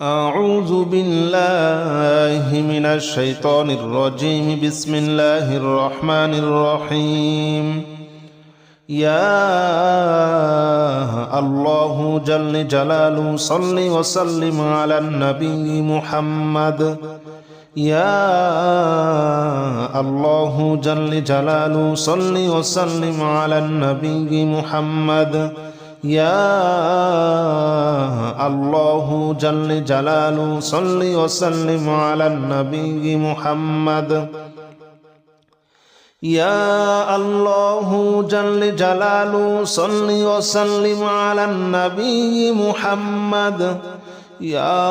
أعوذ بالله من الشيطان الرجيم. بسم الله الرحمن الرحيم. يا الله جل جلاله صل وسلم على النبي محمد. يا الله جل جلاله صل وسلم على النبي محمد. يا الله جل جلاله صل وسلم على النبي محمد. يا الله جل جلاله صل وسلم على النبي محمد. يا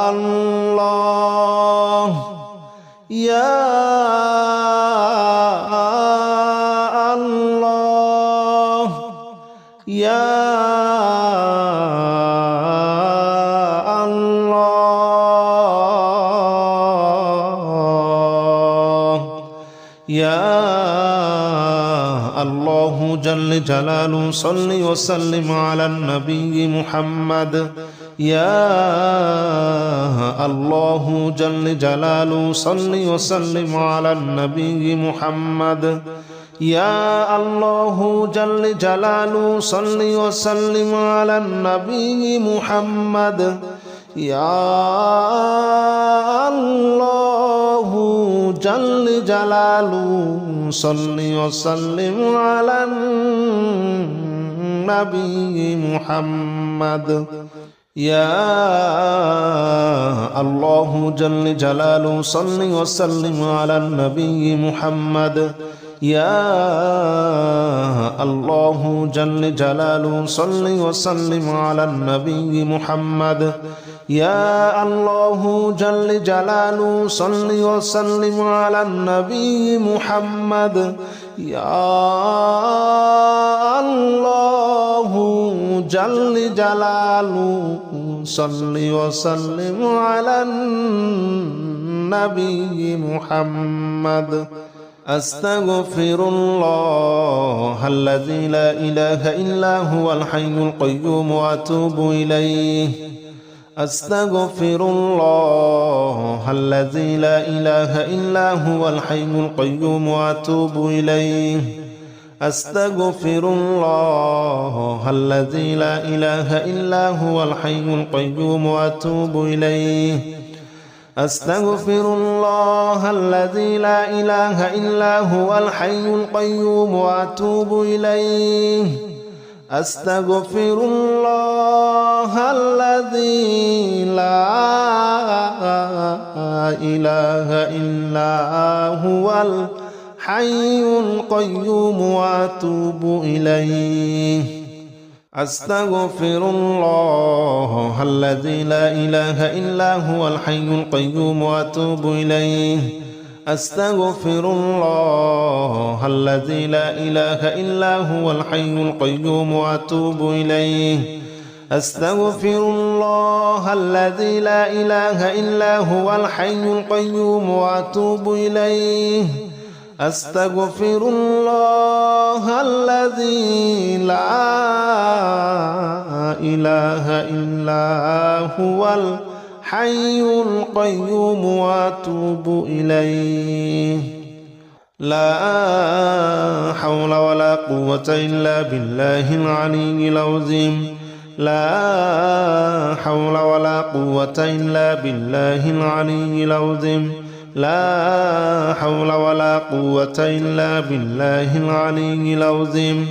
الله يا يا الله يا الله جل جلاله صل وسلم على النبي محمد. يا الله جل جلاله صل وسلم على النبي محمد. يا الله جل جلاله صل وسلم على النبي محمد. يا الله جل جلاله صل وسلم على النبي محمد. يا الله جل جلاله صل وسلم على النبي محمد. يا الله جل جلاله صل وسلم على النبي محمد. يا الله جل جلاله صل وسلم على النبي محمد. يا الله جل جلاله صل وسلم على النبي محمد. أستغفر الله الذي لا إله إلا هو الحي القيوم وأتوب إليه. أستغفر الله الذي لا إله إلا هو الحي القيوم وأتوب إليه. أستغفر الله الذي لا إله إلا هو الحي القيوم وأتوب إليه. أستغفر الله الذي لا إله إلا هو الحي القيوم وأتوب إليه. أستغفر الله الذي لا إله إلا هو الحي القيوم وأتوب إليه. أستغفر الله الذي لا إله إلا هو الحي القيوم وأتوب إليه. أستغفر الله الذي لا إله إلا هو الحي القيوم وأتوب إليه. أستغفر الله الذي لا إله إلا هو الحي القيوم وأتوب إليه. أستغفر الله الذي لا إله إلا هو الحي القيوم وأتوب إليه. لا حول ولا قوة إلا بالله العلي العظيم. لا حول ولا قوة إلا بالله العلي العظيم. لا حول ولا قوة إلا بالله العلي العظيم.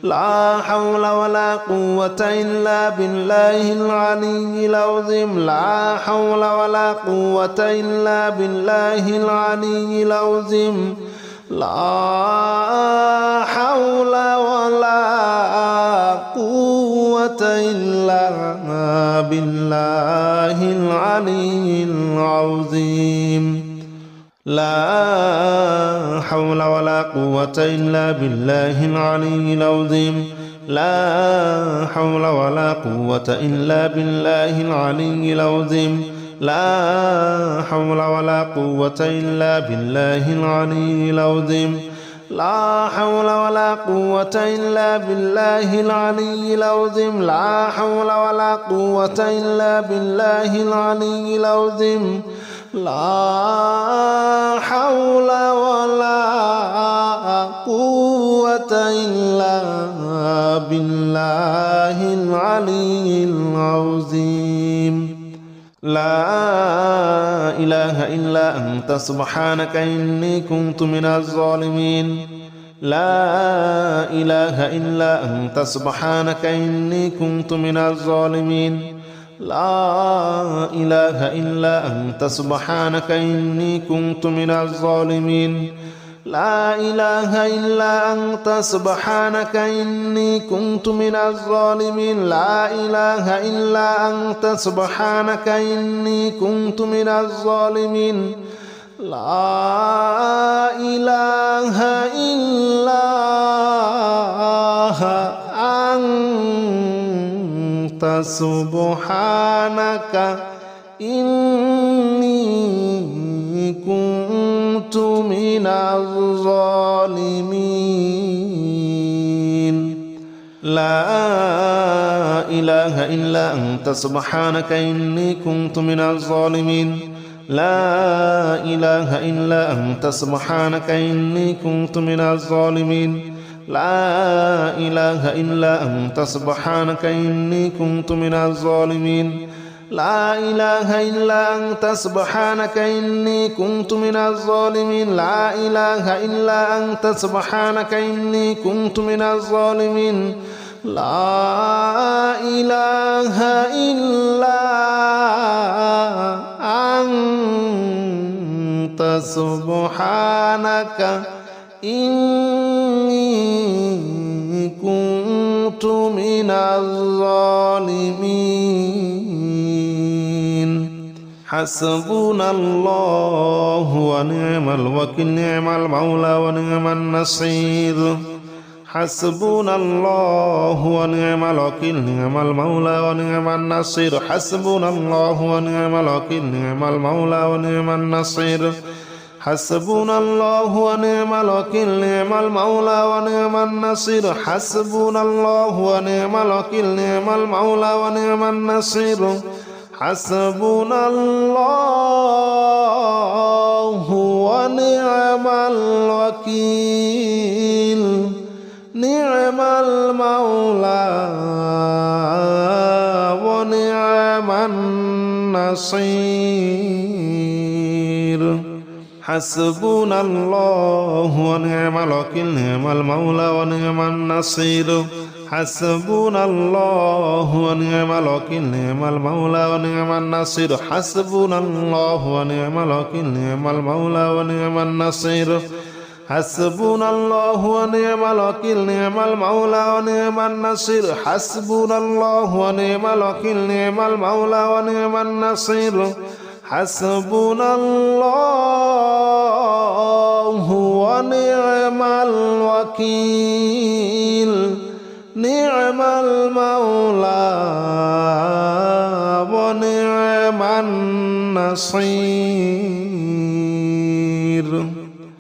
لا حول ولا قوة إلا بالله العلي العظيم. لا حول ولا قوة إلا بالله العلي العظيم. لا حول ولا قوة إلا بالله العلي العظيم. لا حول ولا قوة إلا بالله العلي العظيم. لا حول ولا قوة إلا بالله العلي العظيم. لا حول ولا قوة إلا بالله العلي العظيم. لا حول ولا قوة إلا بالله العلي العظيم لا حول ولا قوة إلا بالله العلي العظيم لا حول ولا قوة إلا بالله العلي العظيم لا إله إلا أنت سبحانك إني كنت من الظالمين لا إله إلا أنت سبحانك إني كنت من الظالمين لا إله إلا أنت سبحانك إني كنت من الظالمين لا إله إلا أنت سبحانك إني كنت من الظالمين لا إله إلا أنت سبحانك إني كنت من الظالمين لا إله إلا أنت سبحانك إني كنت من الظالمين لا إله إلا أنت سبحانك إني كنت من الظالمين لا إله إلا أنت سبحانك إني كنت من الظالمين لا إله إلا أنت سبحانك إني كنت من الظالمين لا إله إلا أنت سبحانك إني كنت من الظالمين لا إله إلا أنت سبحانك إني كنت من الظالمين لا إله إلا أنت سبحانك إني كنت من الظالمين حسبنا الله ونعم الوكيل نعم المولى ونعم النصير حسبنا الله ونعم الوكيل نعم المولى ونعم النصير حسبنا الله ونعم الوكيل نعم المولى ونعم النصير حسبنا الله ونعم الوكيل نعم المولى ونعم النصير حسبنا الله ونعم الوكيل نعم المولى ونعم النصير حسبنا الله ونعم الوكيل نعم المولى ونعم النصير حسبنا الله ونعم الوكيل نعم المولى ونعم النصير حسبنا الله ونعم الوكيل نعم المولى ونعم النصير حسبنا الله ونعم الوكيل نعم المولى ونعم النصير حسبنا الله ونعم الوكيل نعم المولى ونعم النصير حسبنا الله ونعم الوكيل نعم المولى ونعم النصير حسبنا الله ونعم الوكيل نعم المولى ونعم النصير